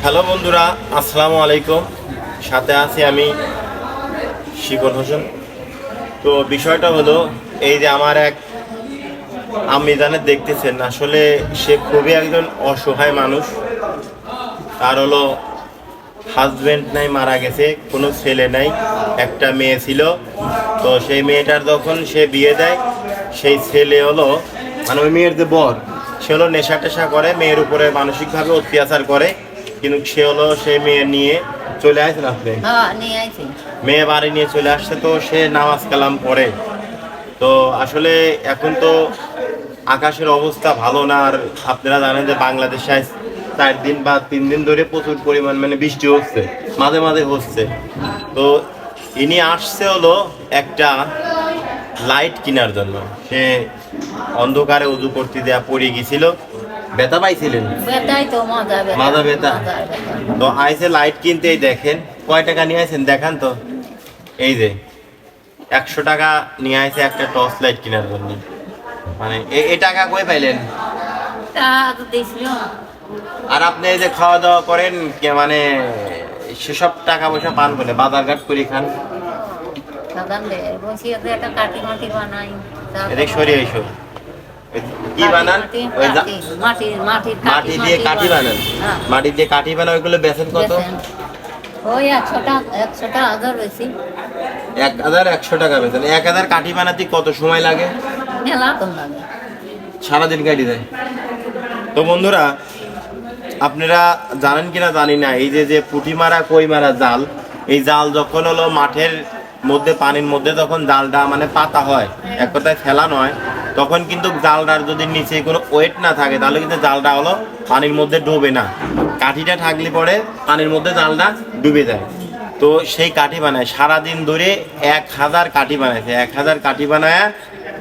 Hello বন্ধুরা, আসসালামু আলাইকুম। সাথে আছি আমি শিকর হোসেন। তো বিষয়টা হলো এই যে আমার এক আম্মিজানের দেখতেছেন, আসলে সে খুবই একজন অসহায় মানুষ। তার হলো হাজবেন্ড নাই, মারা গেছে, কোনো ছেলে নাই, একটা মেয়ে ছিল। তো সেই মেয়েটার যখন সে বিয়ে দেয়, সেই ছেলে হলো মানে ওই মেয়ের যে বর, সে হলো নেশা টেশা করে, মেয়ের উপরে মানসিকভাবে অত্যাচার করে। কিন্তু সে হলো সেই মেয়ে নিয়ে চলে আসেন আপনি, মেয়ে বাড়ি নিয়ে চলে আসছে। তো সে নামাজ কালাম পড়ে। তো আসলে এখন তো আকাশের অবস্থা ভালো না। আর আপনারা জানেন যে বাংলাদেশে 4 দিন বা 3 দিন ধরে প্রচুর পরিমাণ মানে বৃষ্টি হচ্ছে, মাঝে মাঝে হচ্ছে। তো ইনি আসছে হলো একটা লাইট কেনার জন্য। সে অন্ধকারে উজু করতে দেয়া পড়ে গেছিল, ব্যথা পাইছিলেন, মাথা ব্যথা। তো আইসে লাইট কিনতেই দেখেন কয় টাকা নিয়ে আসেন দেখান তো। এই যে 100 টাকা নিয়ে আসে একটা টর্চ লাইট কেনার জন্য। মানে এই টাকা কই পাইলেন? আর আপনি এই যে খাওয়া দাওয়া করেন মানে সেসব টাকা পয়সা পান বলে বাজারঘাট করে খান। এদিক সরিয়ে এসো। কি বানান? মাটি দিয়ে কাঠি বানান। মাটি দিয়ে কাঠি বানান, ওইগুলো বেচেন কত? ওই 100 টাকা বেশি। 1,100 টাকা বেচেন। 1,000 কাঠি বানাতে কত সময় লাগে? মেলা কম লাগে, সারাদিন কাটি দেয়। তো বন্ধুরা, আপনারা জানেন কিনা জানি না, এই যে পুঁটি মারা কই মারা জাল, এই জাল যখন হলো মাঠের মধ্যে পানির মধ্যে যখন জালটা মানে পাতা হয়, এক কথায় ফেলানো হয়, তখন কিন্তু জালটার যদি নিচে কোনো ওয়েট না থাকে তাহলে কিন্তু জালটা হলো পানির মধ্যে ডুবে না। কাঠিটা থাকলে পরে পানির মধ্যে জালটা ডুবে যায়। তো সেই কাঠি বানায় সারাদিন ধরে 1,000 কাঠি বানাইছে। 1,000 কাঠি বানায়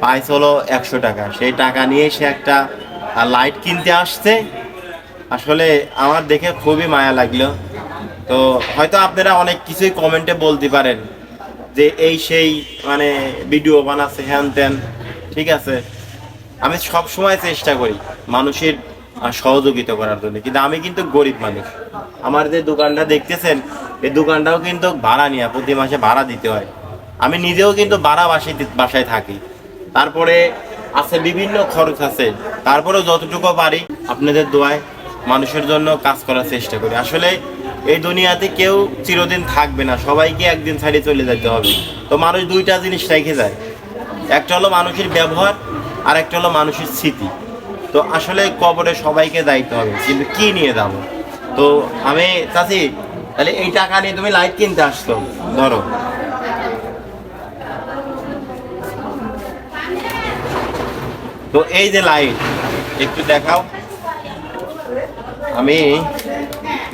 পাইছে হলো 100 টাকা। সেই টাকা নিয়ে সে একটা লাইট কিনতে আসছে। আসলে আমার দেখে খুবই মায়া লাগলো। তো হয়তো আপনারা অনেক কিছুই কমেন্টে বলতে পারেন যে এই সেই মানে ভিডিও বানাচ্ছে হ্যান ত্যান, ঠিক আছে। আমি সব সময় চেষ্টা করি মানুষের সহযোগিতা করার জন্য, কিন্তু আমি কিন্তু গরিব মানুষ। আমার যে দোকানটা দেখতেছেন, এই দোকানটাও কিন্তু ভাড়া নিয়ে প্রতি মাসে ভাড়া দিতে হয়। আমি নিজেও কিন্তু ভাড়া বাসায় থাকি। তারপরে আছে বিভিন্ন খরচ আছে। তারপরেও যতটুকু পারি আপনাদের দোয়ায় মানুষের জন্য কাজ করার চেষ্টা করি। আসলে এই দুনিয়াতে কেউ চিরদিন থাকবে না, সবাইকে একদিন ছাড়িয়ে চলে যেতে হবে। তো মানুষ দুইটা জিনিস রেখে যায়, একটা হলো মানুষের ব্যবহার, আর একটা হলো মানুষের স্মৃতি। তো আসলে কবরে সবাইকে যাইতে হবে, কিন্তু কি নিয়ে যাব? তো আমি চাচি, তাহলে এই টাকা নিয়ে তুমি লাইট কিনতে আসতো, ধরো। তো এই যে লাইট একটু দেখাও, আমি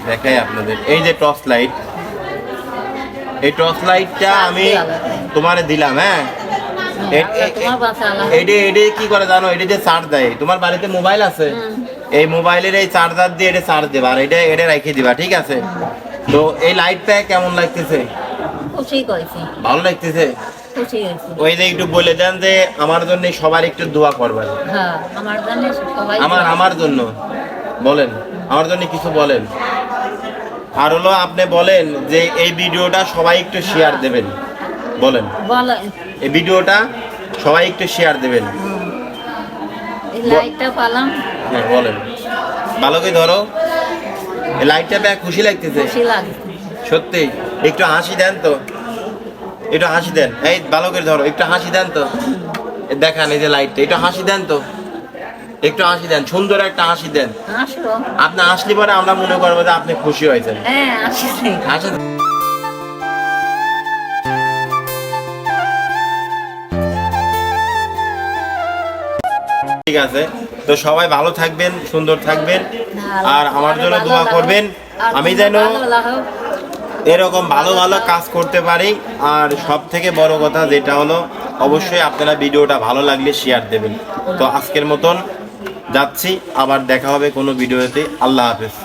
দেখাই আপনাদের। এই যে টর্চ লাইট, এই টর্চ লাইটটা আমি তোমারে দিলাম। হ্যাঁ, এটা কি করে জানো? এটা যে চার্জ দেয়, তোমার বাড়িতে মোবাইল আছে, এই মোবাইলের এই চার্জার দিয়ে এটা চার্জ দেবা, আর এটা রেখে দিবা, ঠিক আছে? তো এই লাইটটা কেমন লাগতেছে? ভালো লাগতেছে? ওই যে একটু বলে দেন যে আমার জন্য সবার একটু দোয়া করবেন। আমার জন্য বলেন, আমার জন্য কিছু বলেন। আর হলো আপনি বলেন যে এই ভিডিওটা সবাই একটু শেয়ার দেবেন, বলেন এই ভিডিওটা সবাই একটু শেয়ার দেবেন। হ্যাঁ বলেন, ভালো করে ধরো। এই লাইটটা পেয়ে খুশি লাগতেছে? সত্যি? একটু হাসি দেন তো, একটু হাসি দেন। এই ভালো করে ধরো, একটু হাসি দেন তো, দেখান এই যে লাইটটা, একটু হাসি দেন তো, একটু হাসি দেন, সুন্দর একটা হাসি দেন। আপনি হাসলে পরে আমরা মনে করবো যে আপনি খুশি হয়েছেন। হাসেন। ঠিক আছে, তো সবাই ভালো থাকবেন, সুন্দর থাকবেন, আর আমার জন্য দোয়া করবেন আমি যেন এরকম ভালো ভালো কাজ করতে পারি। আর সব থেকে বড় কথা যেটা হলো, অবশ্যই আপনারা ভিডিওটা ভালো লাগলে শেয়ার দেবেন। তো আজকের মতন যাচ্ছি, আবার দেখা হবে কোনো ভিডিওতে। আল্লাহ হাফেজ।